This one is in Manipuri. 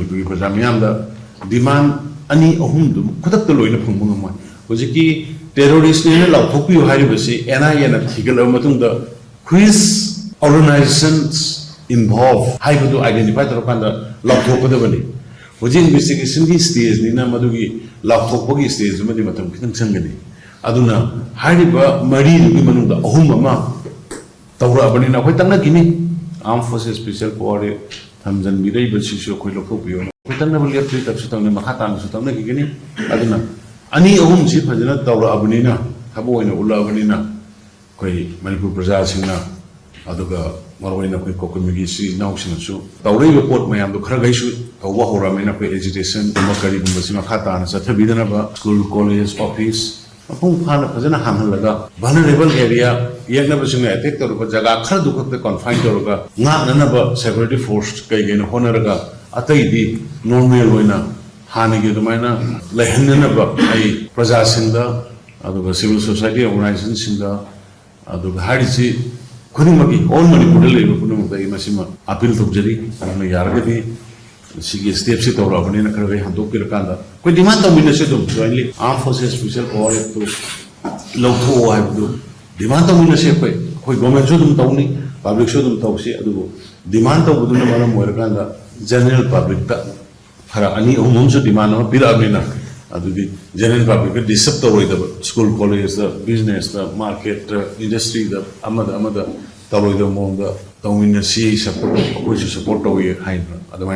मनपुरी प्रजा मियाम डिमांड अनी अहुम खुद लोन फंगम हजिकी टेरोरिस्ट ने लाथोपियो NIA ना थिगल which organizations involved identify लाथोपदबनी हजिक इन्वेस्टिगेशन की स्टेज निना मदुगी लाथोपगी स्टेज मदि मतम खितंग संगनी अदुना हारिबा मरी दुगी मनुंदा अहुम अमा तौराबनिना अखोय तंगना किनी आर्म फोर्सेस स्पेशल कोऑर्डिनेट थमजन बिरई बसिसो अखोय लखोपियो अखोय तंगना बलिया फ्री तब सुतंगने मखा तान सुतंगना किनी अदुना अनि अहुम सि फजना तौराबनिना थबो ओइना उलाबनिना अखोय मणिपुर प्रजा सिंगना अदुगा मरवैना अखोय कोकमिगी सि नाउसिनसु तौरैबो पोट मयाम दो खरा गैसु तौवा होरामेना अखोय एजुकेशन करी गुंबसि मखा तान सथबिदनबा स्कूल कॉलेज ऑफिस मफुं फाना फजना हामहलगा vulnerable area यगनबसिंग अटैक तौरबा जगह खर दुखत confine तौरगा ngananaba security force कईगेन होनरगा अतैदि normal होइना हानिगे दुमाइना लहननबा आई प्रजा सिंदा अदुगा civil society organisation सिंदा अदुगा हारिसि खुदिमगी all Manipur लेबा पुनमुक दई मसिमा अपील तौजरी अदुना यारगदि सिगे स्टेप से तौराबनी ना खरगे हंदोक कांदा कोई डिमांड तौमिनसे दो जॉइनली आर्म फोर्सेस स्पेशल कोऑर्डिनेट तो लौथो हाइबदु डिमांड तौमिनसे कोई गवर्नमेंट जो दुम तौनी पब्लिक जो दुम तौसी अदुबो डिमांड तौबदुना मरम मोरकांदा जनरल पब्लिक ता खरा अनि अहुम जो डिमांड अमा पिराबनिना अदुदि जनरल पब्लिक का डिस्टर्ब तौरोइदब स्कूल कॉलेज दा बिजनेस दा मार्केट इंडस्ट्री दा अमदा तौरोइदब मोंदा तौमिनसे सपोर्ट कोई सपोर्ट तौये हाइन